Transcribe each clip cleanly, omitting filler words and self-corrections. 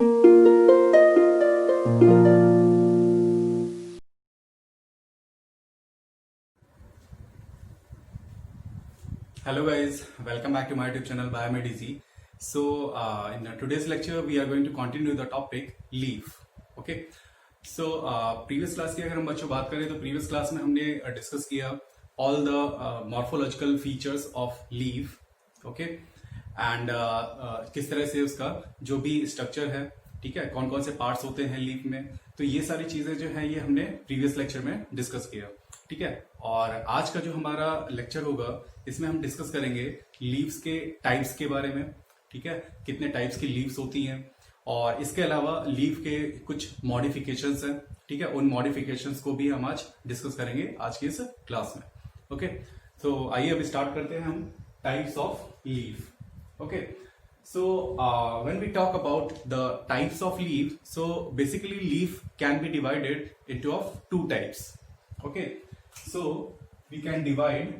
Hello guys, welcome back to my YouTube channel BioMedEasy. So in today's lecture we are going to continue the topic leaf. Okay. So previous class की अगर हम बच्चों बात करें तो previous class में हमने डिस्कस किया all the morphological features of leaf. Okay. And किस तरह से उसका जो भी स्ट्रक्चर है, ठीक है, कौन कौन से पार्ट्स होते हैं लीफ में, तो ये सारी चीजें जो है ये हमने प्रीवियस लेक्चर में डिस्कस किया. ठीक है. और आज का जो हमारा लेक्चर होगा इसमें हम डिस्कस करेंगे लीव्स के टाइप्स के बारे में. ठीक है, कितने टाइप्स की लीव्स होती हैं और इसके अलावा लीफ के कुछ मॉडिफिकेशंस हैं. ठीक है, उन मॉडिफिकेशंस को भी हम आज डिस्कस करेंगे आज की इस क्लास में. ओके, तो आइए अब स्टार्ट करते हैं हम types of leaf. Okay, so when we talk about the types of leaf, so basically leaf can be divided into of two types. Okay, so we can divide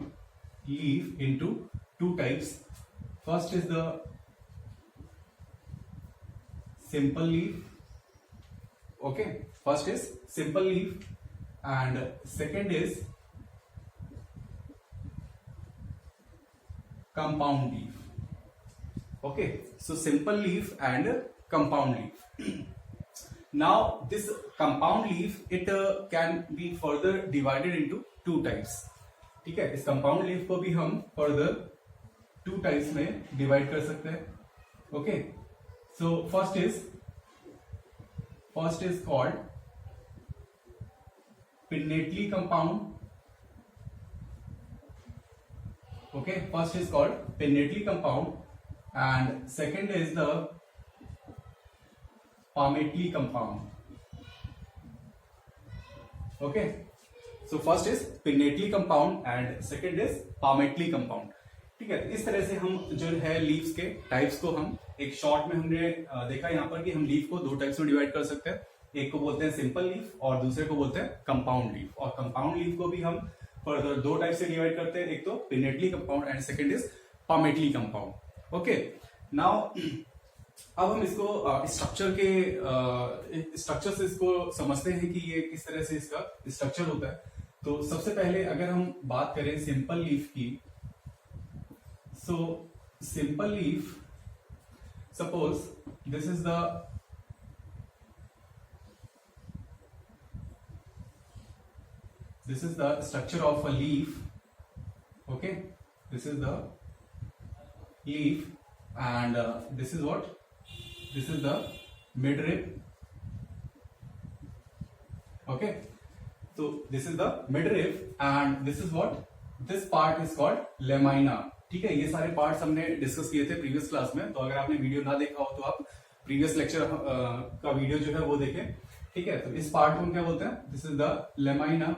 leaf into two types. First is the simple leaf. Okay, first is simple leaf and second is compound leaf. Okay, so simple leaf and compound leaf. Now this compound leaf it can be further divided into two types. ठीक है, इस compound leaf को भी हम further two types में divide कर सकते हैं. Okay, so first is called pinnately compound. Okay, first is called pinnately compound and second is the palmately compound. Okay, so first is pinnately compound and second is palmately compound. ठीक है, इस तरह से हम जो है लीव्स के types को हम एक शॉर्ट में हमने देखा यहाँ पर कि हम लीफ को दो टाइप्स में डिवाइड कर सकते हैं. एक को बोलते हैं सिंपल लीफ और दूसरे को बोलते हैं कंपाउंड लीफ. और कंपाउंड लीफ को भी हम फर्दर दो टाइप से डिवाइड करते हैं, एक तो pinnately compound and second is palmately compound. Okay, now अब हम इसको स्ट्रक्चर से इसको समझते हैं कि ये किस तरह से इसका स्ट्रक्चर होता है. तो सबसे पहले अगर हम बात करें सिंपल लीफ की, so simple leaf, suppose this is the structure of a leaf. Okay, this is the leaf and this is what? This is the midrib. Okay, so this is the midrib and this is what? This part is called lamina. ठीक है, ये सारे parts हमने discuss किए थे previous class में. तो अगर आपने वीडियो ना देखा हो तो आप प्रीवियस लेक्चर का वीडियो जो है वो देखें. ठीक है, तो इस पार्ट को हम क्या बोलते हैं? This is the lamina.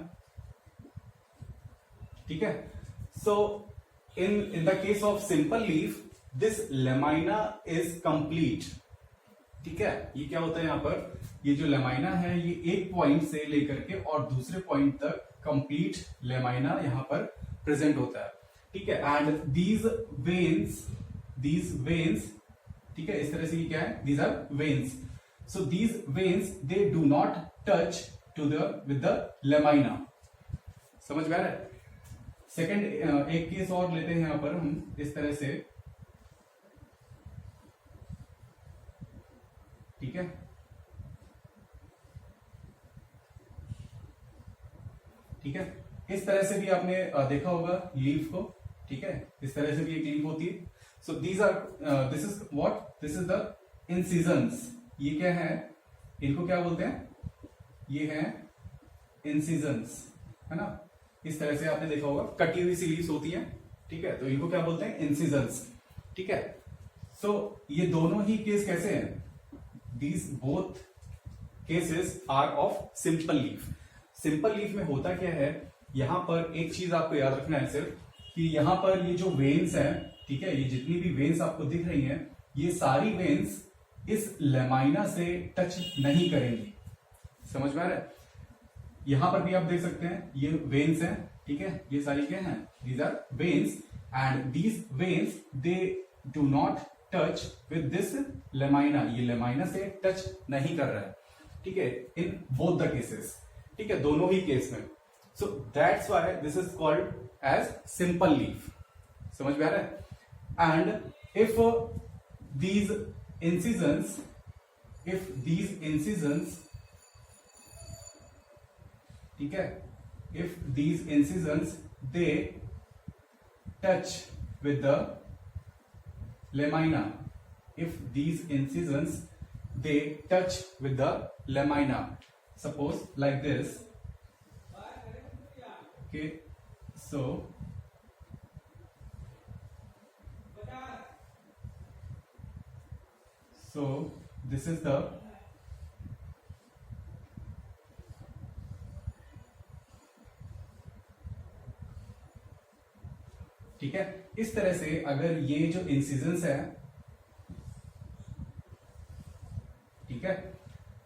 ठीक है, सो in the case of simple leaf this lamina is complete. ठीक है, ये क्या होता है यहाँ पर, ये जो lamina है ये एक पॉइंट से लेकर के और दूसरे पॉइंट तक कंप्लीट lamina यहाँ पर प्रेजेंट होता है. ठीक है, एंड these veins, ठीक है, इस तरह से ये क्या है, these are veins. So these veins they do not touch with the lamina. समझ में आ रहा है? सेकेंड एक केस और लेते हैं यहां पर हम इस तरह से. ठीक है, ठीक है, इस तरह से भी आपने देखा होगा लीफ को. ठीक है, इस तरह से भी एक लीफ होती है. सो this is what? This is the incisions. ये क्या है, इनको क्या बोलते हैं? ये है इंसिजन्स, है ना. इस तरह से आपने देखा होगा कटी हुई सी लीव्स होती हैं. ठीक है, तो इनको क्या बोलते हैं? इंसिजन्स. ठीक है, सो ये दोनों ही केस कैसे हैं? These both cases are of simple leaf. Simple leaf में होता क्या है, यहां पर एक चीज आपको याद रखना है सिर्फ कि यहां पर ये जो वेन्स हैं, ठीक है, ये जितनी भी वेन्स आपको दिख रही हैं ये सारी वेन्स इस लेमाइना से टच नहीं करेंगी. समझ में आ रहा है? यहां पर भी आप देख सकते हैं ये वेन्स हैं. ठीक है, ये सारी क्या हैं? These are veins and these veins they do not touch with this lamina, ये लेमाइना से टच नहीं कर रहा है, ठीक है, इन बोथ द केसेस, ठीक है, दोनों ही केस में. So that's why this is called as simple leaf. समझ में आ रहा है? And if these incisions, if these incisions, ठीक है, if these incisions they touch with the lamina, if these incisions they touch with the lamina, suppose like this, okay, so this is the ठीक है. इस तरह से अगर ये जो इंसिजन्स है, ठीक है,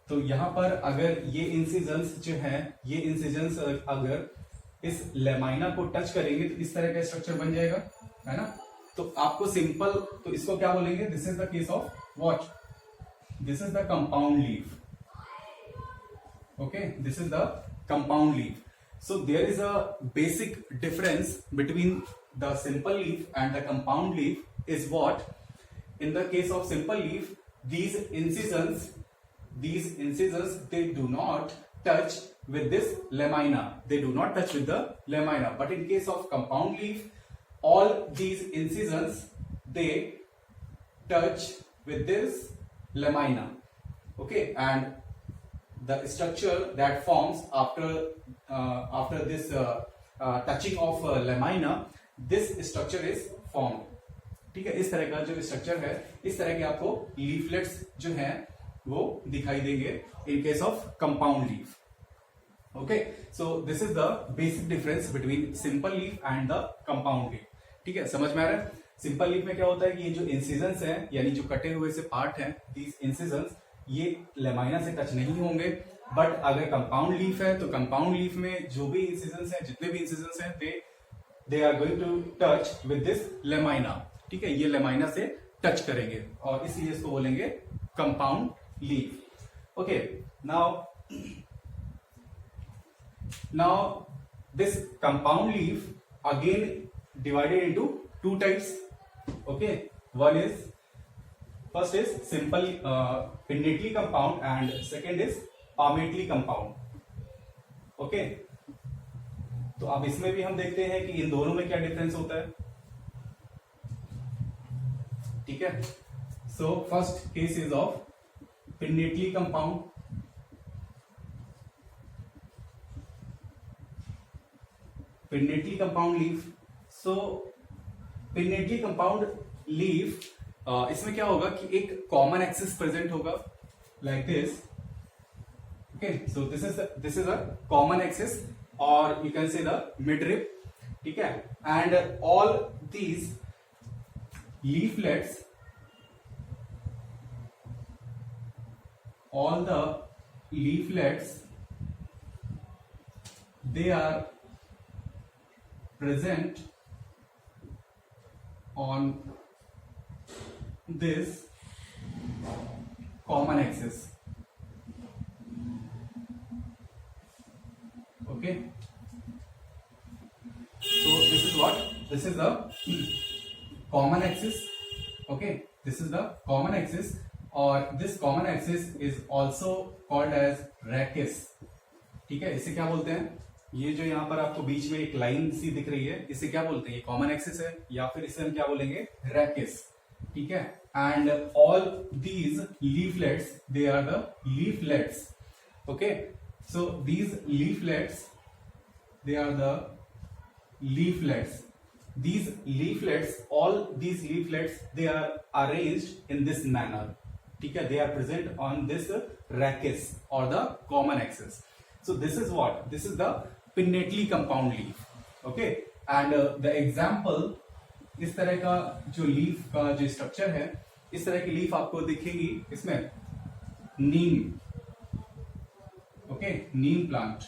तो यहां पर अगर ये इंसिजन्स जो है, ये इंसिजन्स अगर इस लेमाइना को टच करेंगे तो इस तरह का स्ट्रक्चर बन जाएगा, है ना. तो आपको सिंपल, तो इसको क्या बोलेंगे, this is the case of what, this is the compound leaf. Okay, this is the compound leaf. So there is a basic difference between the simple leaf and the compound leaf is what, in the case of simple leaf, these incisions they do not touch with this lamina, they do not touch with the lamina. But in case of compound leaf, all these incisions they touch with this lamina. Okay, and the structure that forms after this touching of lamina, this structure is formed. ठीक है, इस तरह का जो structure है, इस तरह के आपको लीफलेट्स जो हैं वो दिखाई देंगे in case of compound leaf. Okay, so this is the basic difference between simple leaf and the compound leaf. ठीक है, समझ में आ रहा है? सिंपल लीफ में क्या होता है कि ये जो इंसिजन्स हैं, यानी जो कटे हुए से पार्ट हैं, दीज इंसिजन्स, ये लेमाइना से टच नहीं होंगे. बट अगर कंपाउंड लीफ है तो कंपाउंड लीफ में जो भी इंसिजन्स हैं, जितने भी इंसिजन्स हैं, they are going to touch with this lamina. ठीक है, ये लेमाइना से टच करेंगे और इसलिए इसको बोलेंगे compound leaf. Okay, now this compound leaf again divided into two types. Okay, first is simple pinnately compound and second is palmately compound. Okay, तो अब इसमें भी हम देखते हैं कि इन दोनों में क्या डिफरेंस होता है. ठीक है, so first case is of pinnately compound. Pinnately compound leaf. So pinnately compound leaf, इसमें क्या होगा कि एक कॉमन एक्सिस प्रेजेंट होगा like this. Okay, so this is a common axis और you can say the mid rib. ठीक है, and all these leaflets, all the leaflets, they are present on this common axis. Okay, so this is what, this is the common axis. Okay, this is the common axis और this common axis is also called as rachis. ठीक है, इसे क्या बोलते हैं, ये जो यहाँ पर आपको बीच में एक लाइन सी दिख रही है, इसे क्या बोलते हैं, ये कॉमन एक्सिस है या फिर इसे हम क्या बोलेंगे, रैकिस. ठीक है, and all these leaflets, they are the leaflets. Okay, so these leaflets, they are the leaflets. These leaflets, all these leaflets, they are arranged in this manner. ठीक है, they are present on this rachis or the common axis. So this is what, this is the pinnately compound leaf. Okay, and the example, इस तरह का जो leaf का जो structure है, इस तरह की लीफ आपको दिखेगी इसमें नीम. ओके, नीम प्लांट.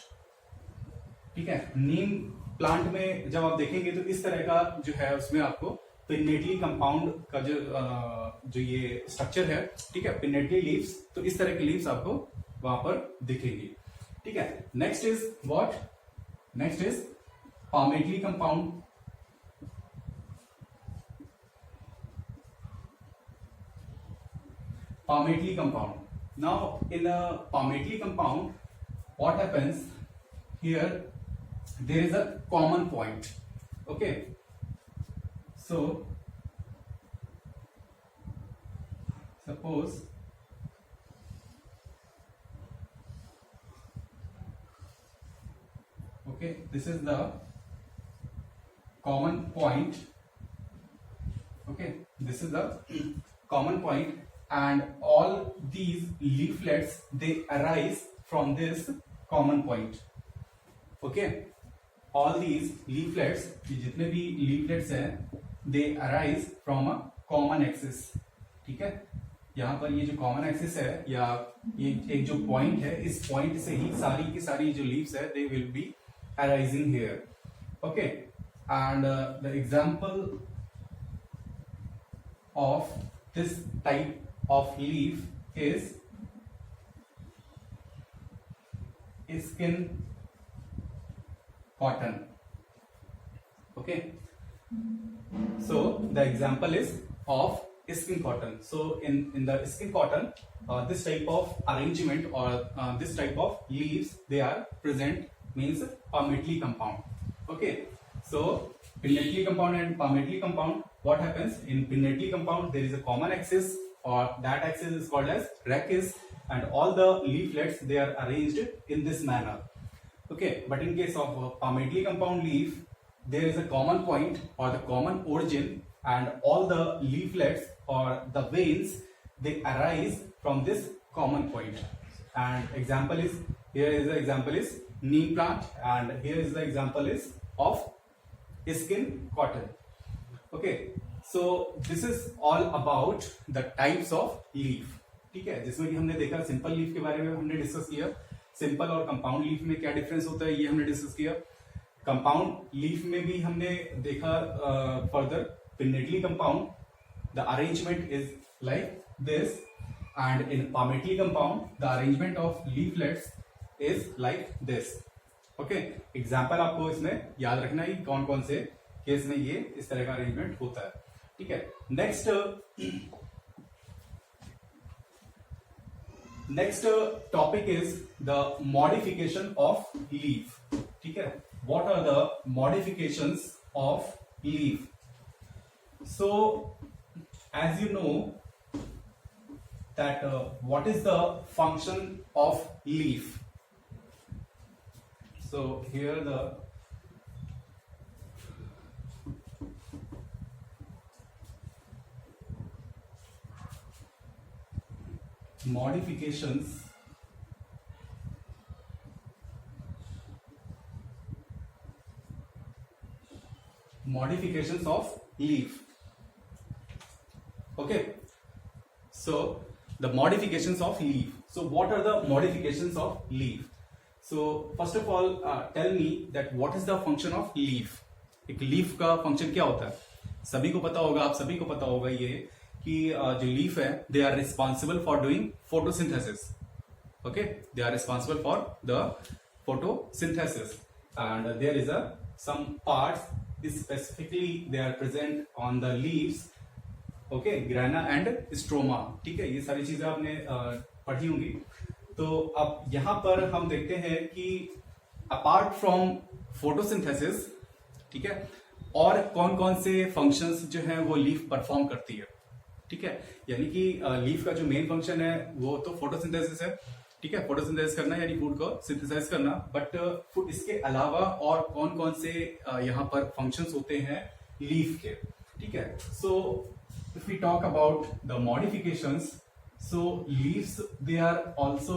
ठीक है, नीम प्लांट में जब आप देखेंगे तो इस तरह का जो है उसमें आपको पिन्नेटली कंपाउंड का जो ये स्ट्रक्चर है, ठीक है, पिन्नेटली लीव्स, तो इस तरह की लीव्स आपको वहां पर दिखेंगी, ठीक है। Next is what, next is palmately compound. Palmately compound. Now in a palmately compound, what happens here, there is a common point, okay. So suppose okay, this is the common point, okay, this is the common point, and all these leaflets, they arise from this common point, okay. All these leaflets, जितने भी leaflets हैं, they arise from a common axis, ठीक है। यहाँ पर ये जो common axis है, या ये एक जो point है, इस point से ही सारी की सारी जो leaves है, they will be arising here, okay. And the example of this type of leaf is skin cotton, okay. So the example is of skin cotton. So in the skin cotton, this type of arrangement or this type of leaves, they are present, means palmately compound, okay. So pinnately compound and palmately compound, what happens in pinnately compound, there is a common axis, or that axis is called as rachis, and all the leaflets, they are arranged in this manner, okay. But in case of palmately compound leaf, there is a common point or the common origin, and all the leaflets or the veins, they arise from this common point. And example is, here is the example is neem plant, and here is the example is of skin cotton, okay. So this is all about the types of leaf, ठीक है, जिसमें कि हमने देखा simple leaf के बारे में हमने डिस्कस किया, सिंपल और कंपाउंड लीफ में क्या डिफरेंस होता है ये हमने डिस्कस किया। कंपाउंड लीफ में भी हमने देखा further pinnately compound, the arrangement is like this, and in palmately compound the arrangement of leaflets is like this, okay. Example आपको इसमें याद रखना है कौन कौन से केस में ये इस तरह का अरेंजमेंट होता है, ठीक है। Next topic is the modification of leaf, ठीक है। What are the modifications of leaf? So as you know that what is the function of leaf? So here the modifications of leaf, okay. So the modifications of leaf. So what are the modifications of leaf? So first of all, tell me that what is the function of leaf? एक leaf का function क्या होता है? सभी को पता होगा, आप सभी को पता होगा ये कि जो लीफ है, they are responsible for doing photosynthesis, okay, they are responsible for the photosynthesis, and there is some parts specifically they are present on the leaves, okay, grana and stroma, ठीक है, ये सारी चीजें आपने पढ़ी होंगी। तो अब यहां पर हम देखते हैं कि अपार्ट फ्रॉम फोटोसिंथेसिस, ठीक है, और कौन कौन से फंक्शंस जो हैं वो लीफ परफॉर्म करती है, ठीक है। यानी कि लीफ का जो मेन फंक्शन है वो तो फोटोसिंथेसिस है, ठीक है, फोटोसिंथेसिस करना यानी फूड को सिंथेसाइज करना, बट इसके अलावा और कौन कौन से यहाँ पर फंक्शंस होते हैं लीफ के, ठीक है। So if we talk about the modifications, so leaves, they are also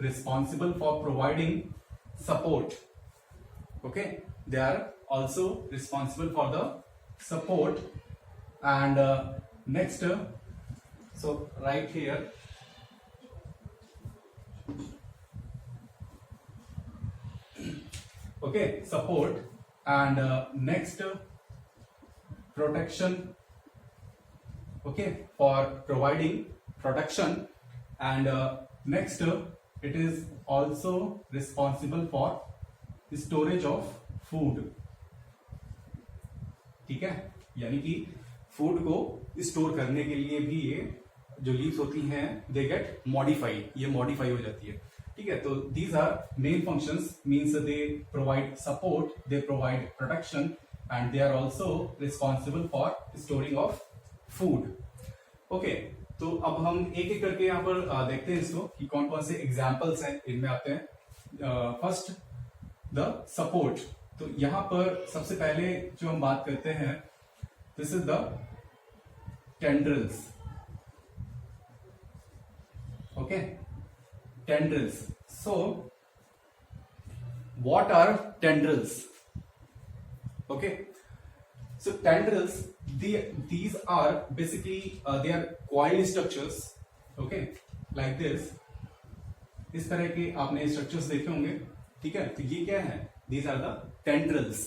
responsible for providing support, okay, they are also responsible for the support, and next so right here, okay, support, and next protection, okay, for providing protection. And next it is also responsible for storage of food. ठीक है, यानी कि food को store करने के लिए भी ये जो लीव्स होती हैं दे गेट मॉडिफाइड, ये मॉडिफाई हो जाती है. ठीक है, तो these are main functions, means they provide support, they provide protection and they are also responsible for storing of food. Okay, तो अब हम एक एक करके यहाँ पर देखते हैं इसको कि कौन कौन से एग्जाम्पल्स हैं इनमें आते हैं. First the support. तो यहां पर सबसे पहले जो हम बात करते हैं, this is the tendrils. Okay, tendrils. So what are tendrils? Okay, so tendrils, these are basically they are coiled structures, okay, like this. इस तरह के आपने स्ट्रक्चर्स देखे होंगे. ठीक है, तो ये क्या है? These are the tendrils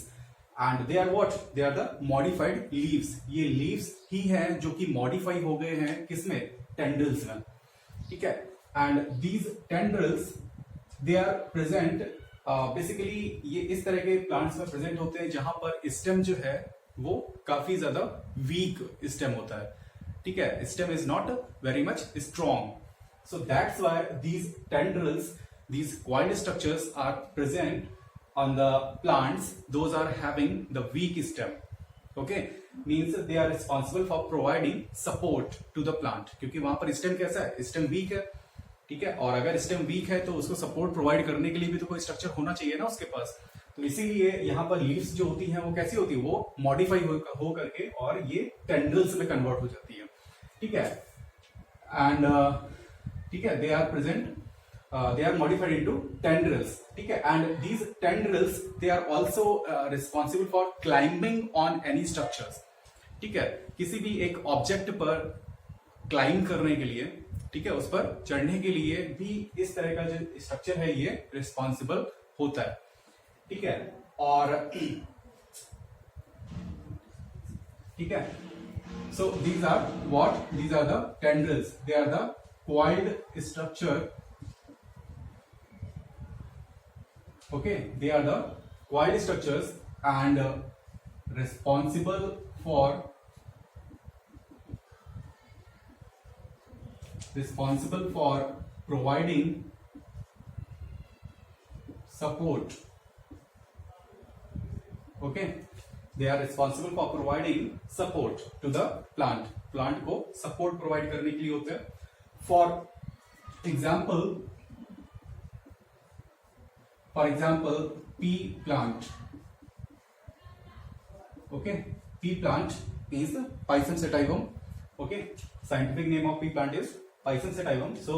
and they are what? They are the modified leaves. ये leaves ही हैं जो कि modify हो गए हैं किसमें? Tendrils में. ठीक है, and these tendrils they are present basically ये इस तरह के plants में present होते हैं जहां पर stem जो है वो काफी ज्यादा वीक स्टेम होता है. ठीक है, stem is not very much strong. So that's why these tendrils, these coiled structures are present on the plants those are having the weak stem. Okay, means they are responsible for providing support to the plant, क्योंकि वहां पर stem कैसा है? Stem week है. ठीक है, और अगर स्टेम वीक है तो उसको सपोर्ट प्रोवाइड करने के लिए भी तो कोई स्ट्रक्चर होना चाहिए ना उसके पास. तो इसीलिए यहाँ पर लीव्स जो होती हैं वो कैसी होती है? वो मॉडिफाई हो करके और ये टेंड्रिल्स में कन्वर्ट हो जाती है. ठीक है, एंड ठीक है, they are present, they are modified into tendrils. ठीक है, and these tendrils they are also responsible for climbing on any structures. ठीक है, किसी भी एक ऑब्जेक्ट पर क्लाइंब करने के लिए, ठीक है, उस पर चढ़ने के लिए भी इस तरह का जो स्ट्रक्चर है ये रिस्पॉन्सिबल होता है. ठीक है, और ठीक है, so these are what? These are the tendrils. They are the coiled structure. Okay, they are the coiled structures and responsible for providing support. Okay, they are responsible for providing support to the plant. Plant को support provide करने के लिए होते हैं. For example, pea plant. Okay, pea plant is Payson sativum. Okay, scientific name of pea plant is Payson sativum. So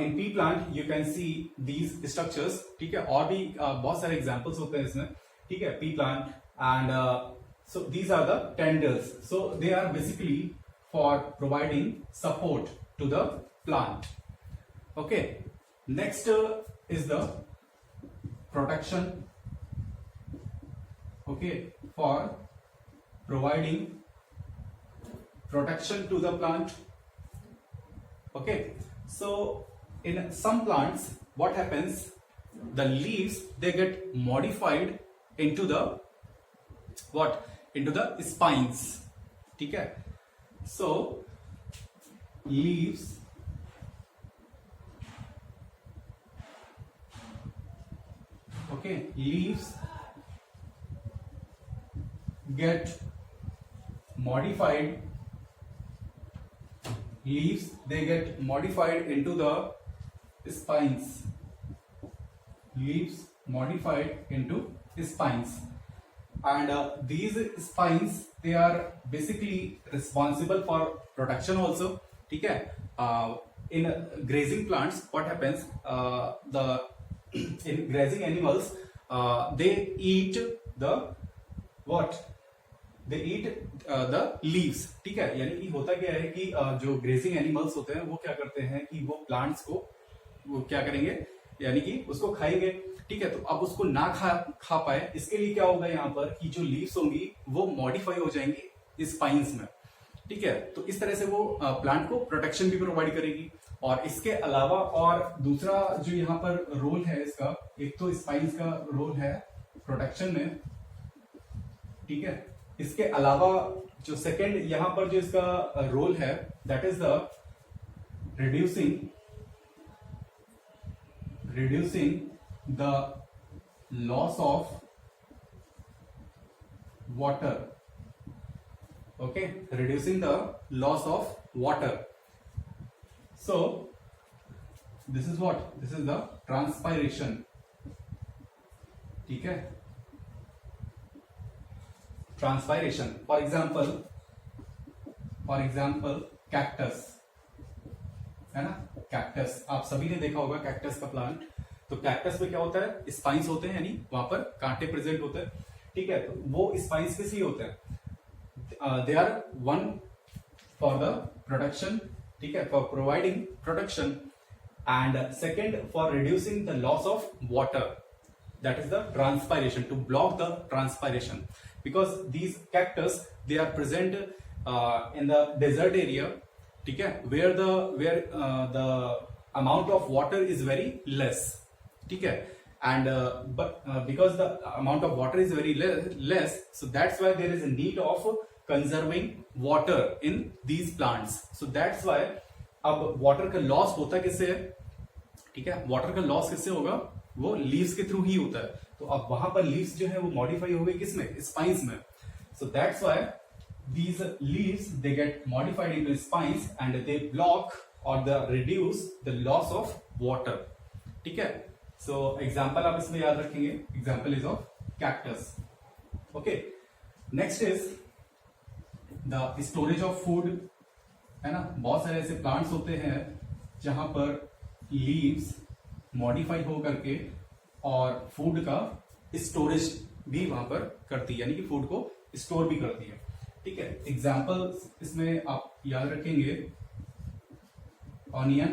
in pea plant you can see these structures. ठीक है, और भी बहुत सारे examples होते हैं इसमें. ठीक है, pea plant and so these are the tendrils. So they are basically for providing support to the plant. Okay, next is the protection. Okay, for providing protection to the plant. Okay, so in some plants what happens? The leaves they get modified into the what? Into the spines. ठीक है, so leaves get modified. Leaves they get modified into the spines. Leaves modified into spines, and these spines they are basically responsible for protection also. ठीक है, in grazing plants what happens? In grazing animals they eat the what? They eat the leaves. ठीक है, यानी कि होता क्या है कि जो grazing animals होते हैं वो क्या करते हैं कि वो plants को वो क्या करेंगे? यानी कि उसको खाएंगे, ठीक है। तो अब उसको ना खा पाए, इसके लिए क्या होगा यहाँ पर कि जो लीव्स होंगी वो मॉडिफाई हो जाएंगी स्पाइंस में, ठीक है। तो इस तरह से वो प्लांट को प्रोटेक्शन भी प्रोवाइड करेगी। और इसके अलावा और दूसरा जो यहाँ पर रोल है इसका, एक तो स्पाइंस का रोल है प्रोटेक्शन में, ठीक है। इसके अलावा जो सेकंड यहाँ पर जो इसका रोल है that is the reducing the loss of water, okay, reducing the loss of water. So this is what, this is the transpiration, ठीक है। ट्रांसपायरेशन, फॉर एग्जाम्पल कैक्टस है ना, कैक्टस आप सभी ने देखा होगा कैक्टस का प्लांट। तो कैक्टस में क्या होता है, स्पाइंस होते हैं, यानी वहां पर कांटे प्रेजेंट होते हैं, ठीक है। तो वो स्पाइंस किस लिए होते हैं, they are one for the production, ठीक है, for providing production, and second for reducing the loss of water, that is the transpiration, to block the transpiration, because these cactus they are present in the desert area, ठीक है, where the amount of water is very less, ठीक है, and but because the amount of water is very less, so that's why there is a need of conserving water in these plants. So that's why अब water का loss होता किससे है, ठीक है, water का loss किससे होगा, वो लीव्स के थ्रू ही होता है। तो अब वहां पर लीव्स जो है वो मॉडिफाई हो गई किसमें, स्पाइंस में। So that's why these leaves they get modified into spines and they block or the reduce the loss of water, ठीक है। so example आप इसमें याद रखेंगे, example is of cactus, okay। next is the storage of food, है ना। बहुत सारे ऐसे प्लांट्स होते हैं जहां पर लीव्स मॉडिफाई हो करके और फूड का स्टोरेज भी वहां पर करती है, यानी कि फूड को स्टोर भी करती है, ठीक है। एग्जाम्पल इसमें आप याद रखेंगे onion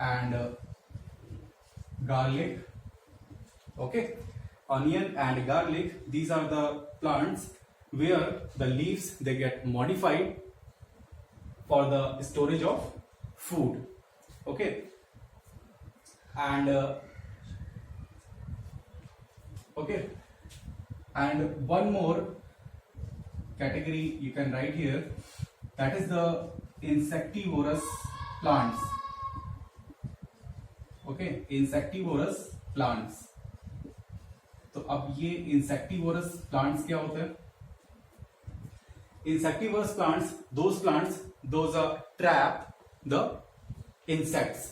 and garlic, okay. Onion and garlic, these are the plants where the leaves they get modified for the storage of food, okay. and okay, and one more category you can write here, that is the insectivorous plants, okay, insectivorous plants। तो अब ये insectivorous plants क्या होते हैं, insectivorous plants those are trap the insects,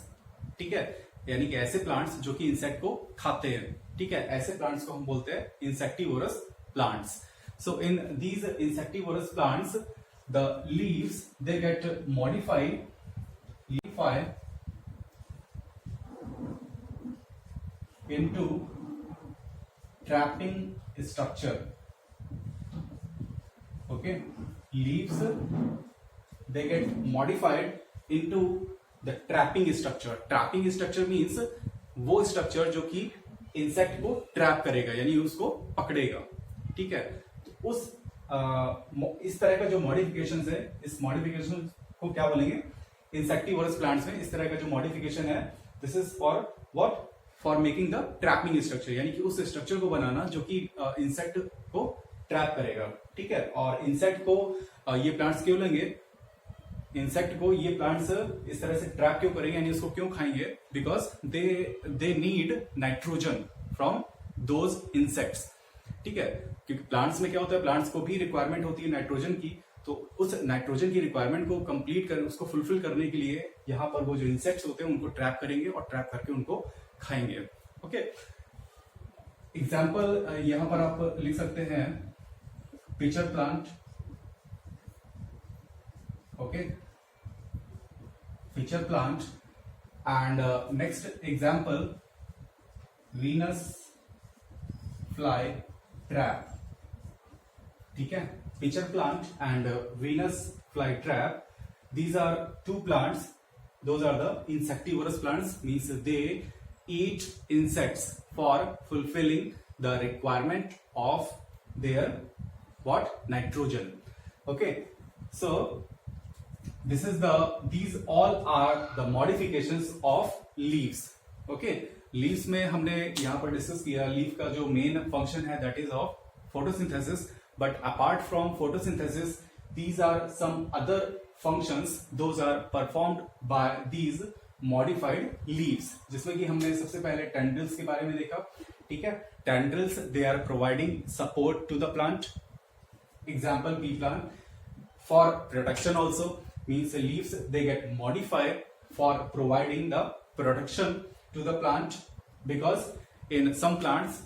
ठीक है, यानी कि ऐसे प्लांट्स जो कि इंसेक्ट को खाते हैं, ठीक है, ऐसे प्लांट्स को हम बोलते हैं insectivorous plants. So in these insectivorous plants the leaves they get modified into trapping structure, okay. Leaves they get modified into the trapping structure. Trapping structure means वो स्ट्रक्चर जो कि इंसेक्ट को ट्रैप करेगा, यानी उसको पकड़ेगा, ठीक है। तो उस इस तरह का जो मॉडिफिकेशन है, इस मॉडिफिकेशन को क्या बोलेंगे, इंसेक्टिवोरस प्लांट्स में इस तरह का जो मॉडिफिकेशन है, this is for what, for making the trapping structure, यानी कि उस स्ट्रक्चर को बनाना जो कि इंसेक्ट को ट्रैप करेगा, ठीक है। और इंसेक्ट को ये प्लांट्स क्यों लेंगे, इंसेक्ट को ये प्लांट्स इस तरह से ट्रैप क्यों करेंगे, यानी उसको क्यों खाएंगे, because they need nitrogen from those insects, ठीक है। क्योंकि प्लांट्स में क्या होता है, प्लांट्स को भी रिक्वायरमेंट होती है नाइट्रोजन की, तो उस नाइट्रोजन की रिक्वायरमेंट को कंप्लीट कर उसको फुलफिल करने के लिए यहाँ पर वो जो इंसेक्ट्स होते हैं उनको ट्रैप करेंगे और ट्रैप करके उनको खाएंगे, ओके। एग्जाम्पल यहां पर आप लिख सकते हैं pitcher plant, okay, pitcher plant, and next example Venus fly trap, ठीक है। pitcher plant and Venus fly trap, these are two plants, those are the insectivorous plants, means they eat insects for fulfilling the requirement of their what? Nitrogen. Okay, so these all are the modifications of leaves. Okay, leaves में हमने यहाँ पर discuss किया leaf का जो main function है that is of photosynthesis, but apart from photosynthesis these are some other functions those are performed by these modified leaves, जिसमें कि हमने सबसे पहले tendrils के बारे में देखा. ठीक है, tendrils they are providing support to the plant. Example pea plant. For protection also means the leaves they get modified for providing the protection to the plant, because in some plants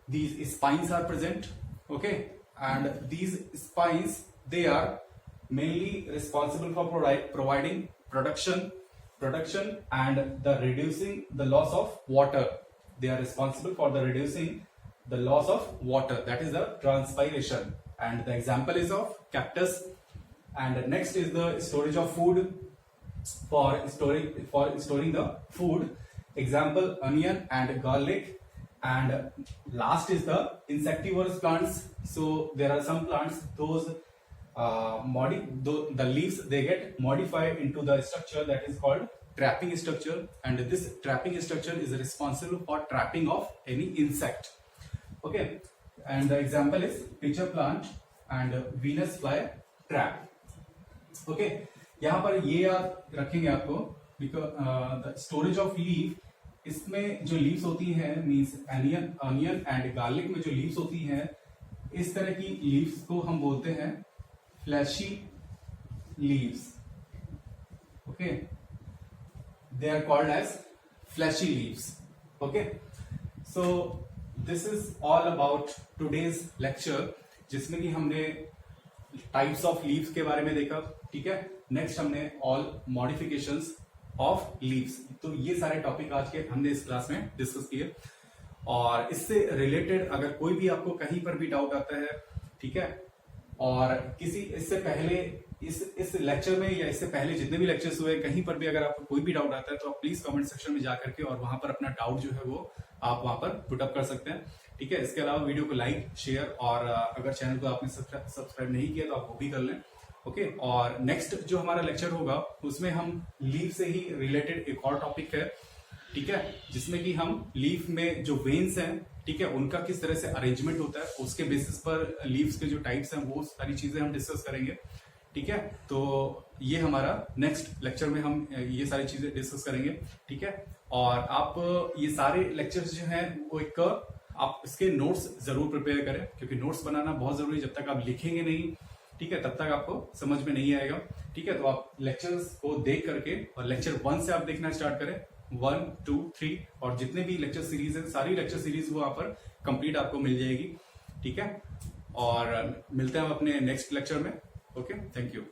these spines are present. Okay, and these spines they are mainly responsible for providing production and the reducing the loss of water. They are responsible for the reducing the loss of water, that is the transpiration, and the example is of cactus. And next is the storage of food, for storing the food, example onion and garlic. And last is the insectivorous plants. So there are some plants those the leaves they get modified into the structure that is called trapping structure, and this trapping structure is responsible for trapping of any insect. Okay, and the example is pitcher plant and Venus fly trap. Okay, यहाँ पर ये याद रखेंगे आपको, because the storage of leaf, इसमें जो leaves होती हैं मीन्स अनियन एंड गार्लिक में जो लीव्स होती हैं, इस तरह की लीव्स को हम बोलते हैं fleshy leaves. Okay, they are called as fleshy leaves. Okay, so this is all about today's lecture, जिसमें कि हमने types of leaves के बारे में देखा. ठीक है, नेक्स्ट हमने all modifications of leaves. तो ये सारे टॉपिक आज के हमने इस क्लास में डिस्कस किए, और इससे रिलेटेड अगर कोई भी आपको कहीं पर भी डाउट आता है, ठीक है, और किसी इससे पहले इस लेक्चर में या इससे पहले जितने भी लेक्चर्स हुए कहीं पर भी अगर आपको कोई भी डाउट आता है तो आप प्लीज कमेंट सेक्शन में जाकर के और वहां पर अपना डाउट जो है वो आप वहां पर पुट अप कर सकते हैं. ठीक है, इसके अलावा वीडियो को लाइक शेयर, और अगर चैनल को आपने सब्सक्राइब नहीं किया तो आप वो भी कर लें. ओके, और नेक्स्ट जो हमारा लेक्चर होगा उसमें हम लीव से ही रिलेटेड एक और टॉपिक है. ठीक है, जिसमें कि हम लीफ में जो वेन्स हैं, ठीक है, उनका किस तरह से अरेंजमेंट होता है, उसके बेसिस पर लीव्स के जो टाइप्स हैं वो सारी चीजें हम डिस्कस करेंगे. ठीक है, तो ये हमारा नेक्स्ट लेक्चर में हम ये सारी चीजें डिस्कस करेंगे. ठीक है, और आप ये सारे लेक्चर्स जो हैं वो एक आप इसके नोट्स जरूर प्रिपेयर करें, क्योंकि नोट्स बनाना बहुत जरूरी है. जब तक आप लिखेंगे नहीं, ठीक है, तब तक आपको समझ में नहीं आएगा. ठीक है, तो आप लेक्चर्स को देख करके और लेक्चर 1 से आप देखना स्टार्ट करें, 1, 2, 3, और जितने भी लेक्चर सीरीज है सारी लेक्चर सीरीज वो यहाँ पर कंप्लीट आपको मिल जाएगी. ठीक है, और मिलते हैं हम अपने नेक्स्ट लेक्चर में. Okay, thank you.